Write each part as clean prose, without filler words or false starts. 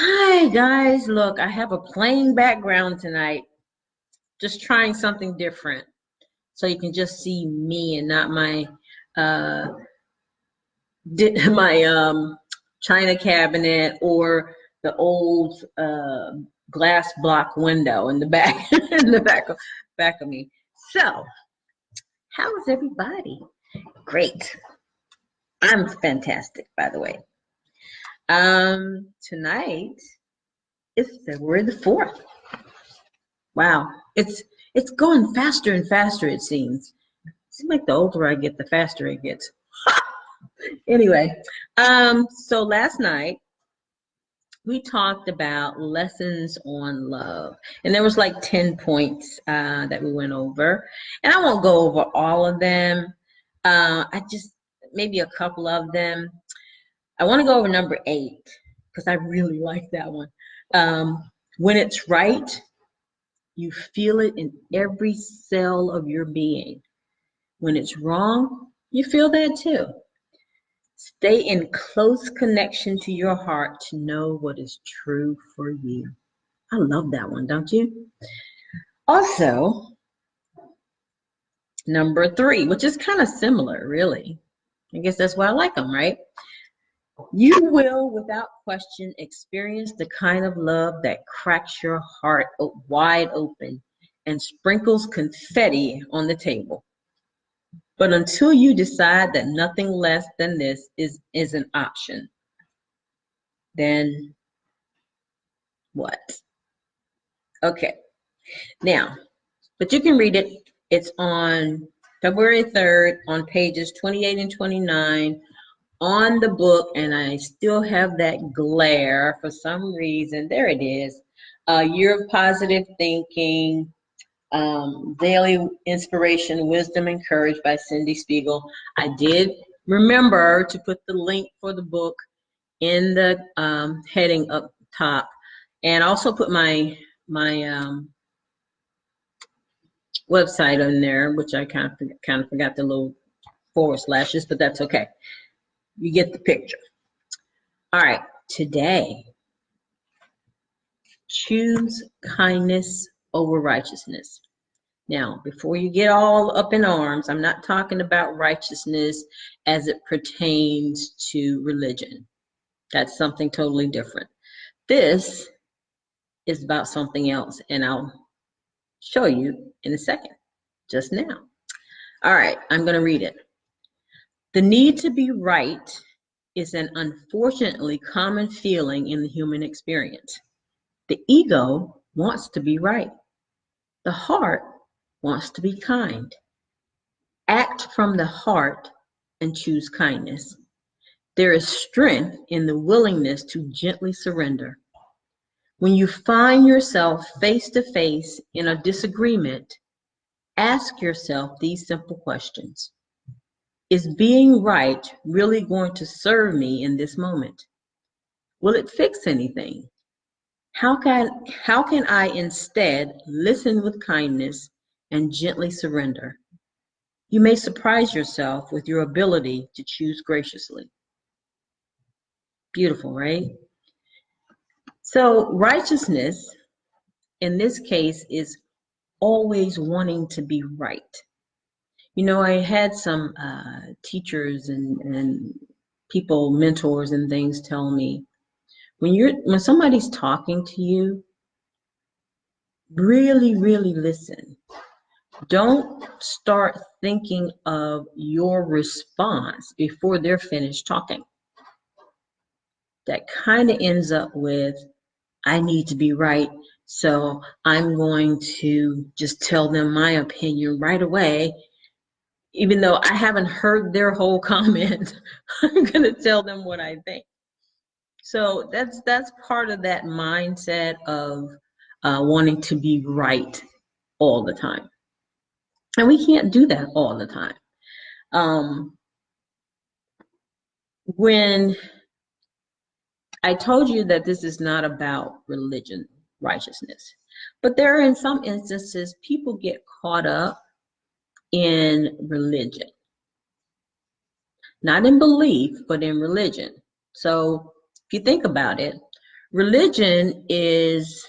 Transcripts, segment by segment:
Hi guys, look, I have a plain background tonight. Just trying something different. So you can just see me and not my uh my china cabinet or the old glass block window in the back in the back of me. So, how is everybody? Great. I'm fantastic, by the way. Tonight is February the 4th. Wow, it's going faster and faster, it seems. Seems like the older I get, the faster it gets. Anyway, so last night we talked about lessons on love, and there was like 10 points that we went over, and I won't go over all of them. I just maybe a couple of them. I want to go over number 8 because I really like that one. When it's right, you feel it in every cell of your being. When it's wrong, you feel that too. Stay in close connection to your heart to know what is true for you. I love that one, don't you? Also, number 3, which is kind of similar, really. I guess that's why I like them, right? You will, without question, experience the kind of love that cracks your heart wide open and sprinkles confetti on the table. But until you decide that nothing less than this is an option, then what? Okay. Now, but you can read it. It's on February 3rd on pages 28 and 29 on the book, and I still have that glare for some reason. There it is. Year of Positive Thinking, Daily Inspiration, Wisdom, and Courage by Cyndie Spiegel. I did remember to put the link for the book in the heading up top, and also put my website on there, which I kind of forgot the little forward slashes, but that's okay. You get the picture. All right, today, choose kindness over righteousness. Now, before you get all up in arms, I'm not talking about righteousness as it pertains to religion. That's something totally different. This is about something else, and I'll show you in a second, just now. All right, I'm going to read it. The need to be right is an unfortunately common feeling in the human experience. The ego wants to be right. The heart wants to be kind. Act from the heart and choose kindness. There is strength in the willingness to gently surrender. When you find yourself face to face in a disagreement, ask yourself these simple questions. Is being right really going to serve me in this moment? Will it fix anything? How can I instead listen with kindness and gently surrender? You may surprise yourself with your ability to choose graciously. Beautiful, right? So righteousness in this case is always wanting to be right. You know, I had some teachers and people, mentors and things tell me, when somebody's talking to you, really, really listen. Don't start thinking of your response before they're finished talking. That kind of ends up with, I need to be right, so I'm going to just tell them my opinion right away. Even though I haven't heard their whole comment, I'm going to tell them what I think. So that's part of that mindset of wanting to be right all the time. And we can't do that all the time. When I told you that this is not about religion, righteousness, but there are in some instances people get caught up in religion. Not in belief, but in religion. So if you think about it, Religion is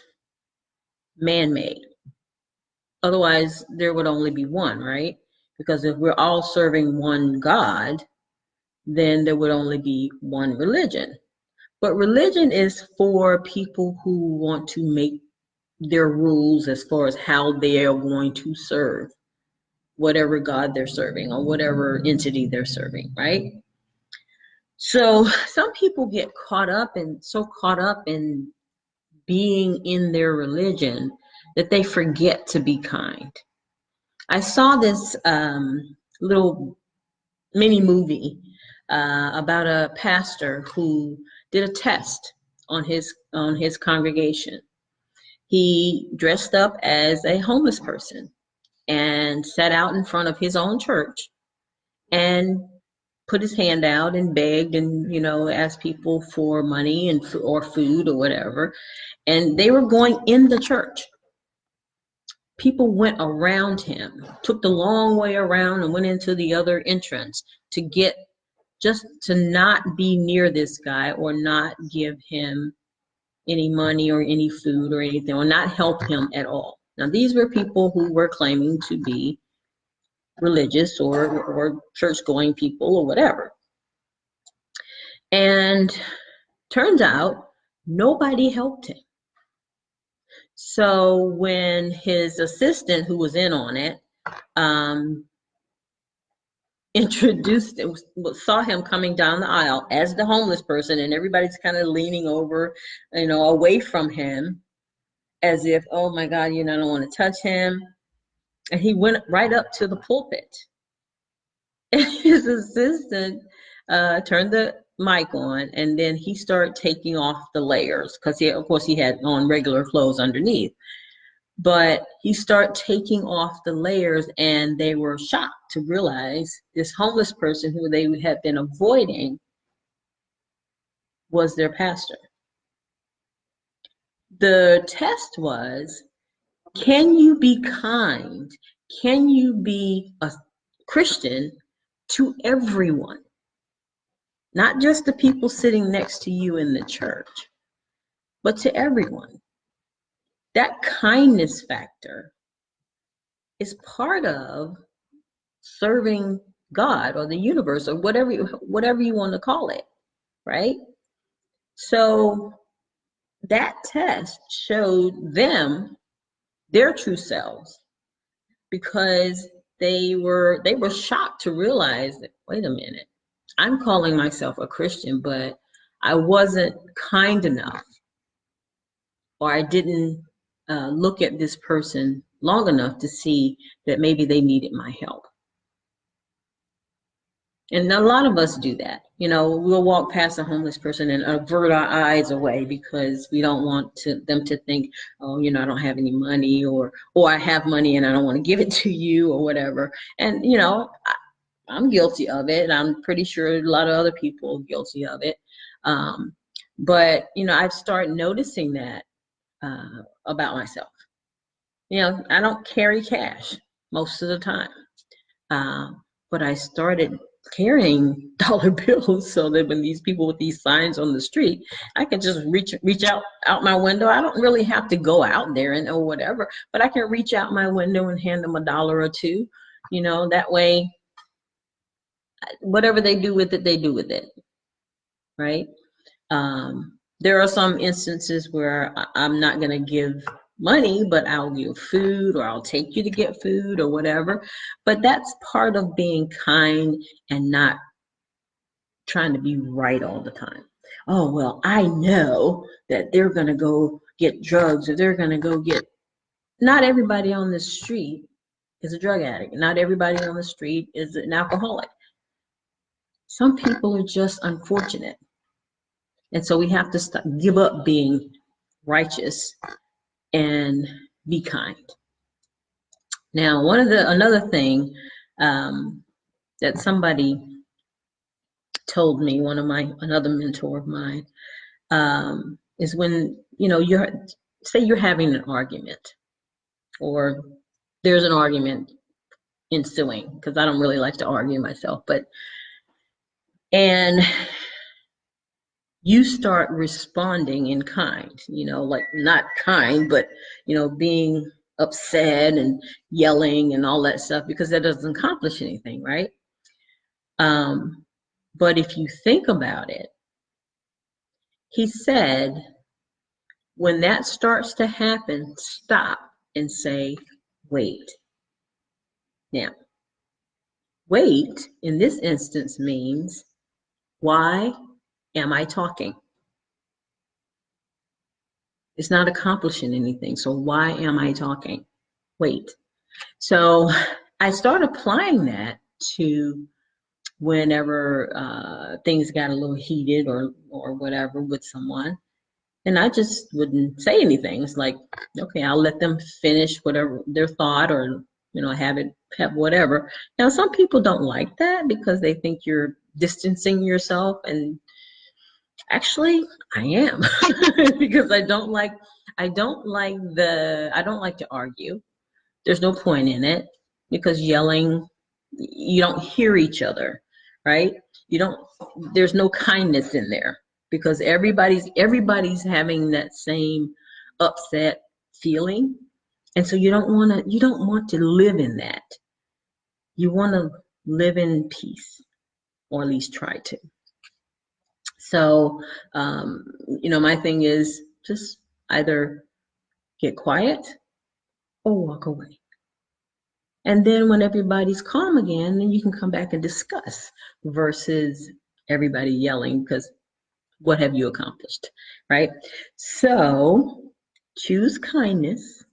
man-made. Otherwise, there would only be one, right? Because if we're all serving one God, then there would only be one religion. But religion is for people who want to make their rules as far as how they are going to serve whatever God they're serving or whatever entity they're serving, right? So some people get so caught up in being in their religion that they forget to be kind. I saw this little mini movie about a pastor who did a test on his congregation. He dressed up as a homeless person and sat out in front of his own church and put his hand out and begged and asked people for money and or food or whatever. And they were going in the church. People went around him, took the long way around and went into the other entrance to get just to not be near this guy or not give him any money or any food or anything or not help him at all. Now, these were people who were claiming to be religious or church-going people or whatever. And turns out nobody helped him. So when his assistant, who was in on it, saw him coming down the aisle as the homeless person, and everybody's kind of leaning over, away from him as if, oh my God, I don't want to touch him. And he went right up to the pulpit. And his assistant turned the mic on, and then he started taking off the layers because of course he had on regular clothes underneath. But he started taking off the layers, and they were shocked to realize this homeless person who they had been avoiding was their pastor. The test was, can you be kind? Can you be a Christian to everyone? Not just the people sitting next to you in the church, but to everyone. That kindness factor is part of serving God or the universe or whatever you want to call it, right? So that test showed them their true selves because they were shocked to realize that, wait a minute, I'm calling myself a Christian, but I wasn't kind enough, or I didn't look at this person long enough to see that maybe they needed my help. And a lot of us do that. We'll walk past a homeless person and avert our eyes away because we don't want them to think, oh, I don't have any money, or I have money and I don't want to give it to you or whatever. And, I'm guilty of it. I'm pretty sure a lot of other people are guilty of it. But, I've started noticing that about myself. I don't carry cash most of the time. But I started carrying dollar bills so that when these people with these signs on the street, I can just reach out my window. I don't really have to go out there or whatever, but I can reach out my window and hand them $1 or $2. That way, whatever they do with it, they do with it, right? There are some instances where I'm not going to give money, but I'll give food, or I'll take you to get food or whatever. But that's part of being kind and not trying to be right all the time. Oh, well, I know that they're going to go get drugs, or they're going to go get... Not everybody on the street is a drug addict. Not everybody on the street is an alcoholic. Some people are just unfortunate. And so we have to give up being righteous and be kind. Now, another thing that somebody told me, another mentor of mine, is when you're having an argument, or there's an argument ensuing, because I don't really like to argue myself, and you start responding in kind, like not kind, but, being upset and yelling and all that stuff, because that doesn't accomplish anything, right? But if you think about it, he said, when that starts to happen, stop and say, wait. Now, wait in this instance means, why am I talking? It's not accomplishing anything. So why am I talking? Wait. So I started applying that to whenever things got a little heated or whatever with someone. And I just wouldn't say anything. It's like, okay, I'll let them finish whatever their thought, or, have whatever. Now, some people don't like that because they think you're distancing yourself. And actually, I am because I don't like to argue. There's no point in it, because yelling, you don't hear each other, right? There's no kindness in there, because everybody's having that same upset feeling. And so you don't want to live in that. You want to live in peace, or at least try to. So, my thing is just either get quiet or walk away. And then when everybody's calm again, then you can come back and discuss, versus everybody yelling, because what have you accomplished, right? So choose kindness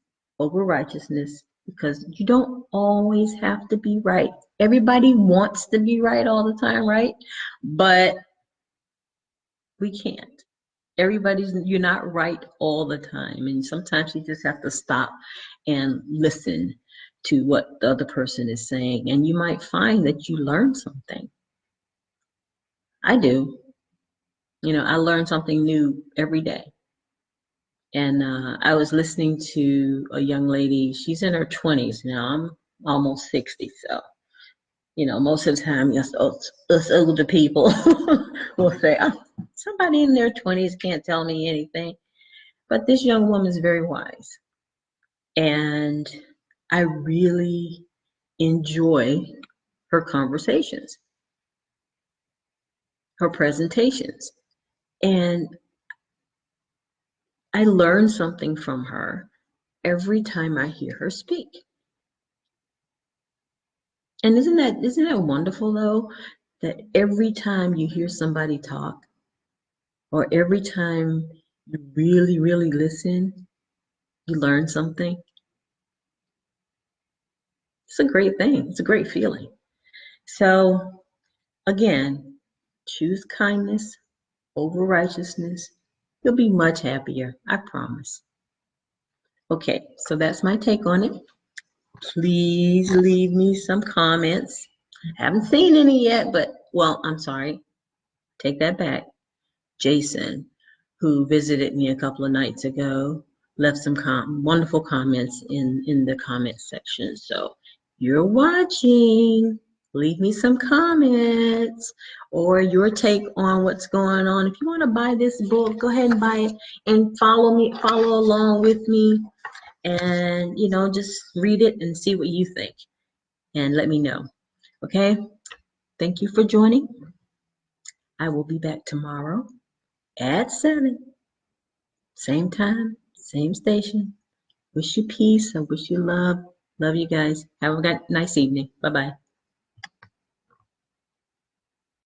over righteousness, because you don't always have to be right. Everybody wants to be right all the time, right? But we can't. You're not right all the time. And sometimes you just have to stop and listen to what the other person is saying. And you might find that you learn something. I do. I learn something new every day. And I was listening to a young lady. She's in her 20s now. I'm almost 60. So, most of the time, yes, us older people will say, oh, somebody in their 20s can't tell me anything. But this young woman is very wise. And I really enjoy her conversations, her presentations. And I learn something from her every time I hear her speak. And isn't that wonderful, though, that every time you hear somebody talk, or every time you really, really listen, you learn something? It's a great thing. It's a great feeling. So again, choose kindness over righteousness. You'll be much happier, I promise. Okay, so that's my take on it. Please leave me some comments. I haven't seen any yet, but, well, I'm sorry. Take that back. Jason, who visited me a couple of nights ago, left some wonderful comments in the comment section. So you're watching. Leave me some comments or your take on what's going on. If you want to buy this book, go ahead and buy it and follow along with me, and just read it and see what you think and let me know. Okay? Thank you for joining. I will be back tomorrow at 7. Same time, same station. Wish you peace. I wish you love. Love you guys. Have a nice evening. Bye-bye.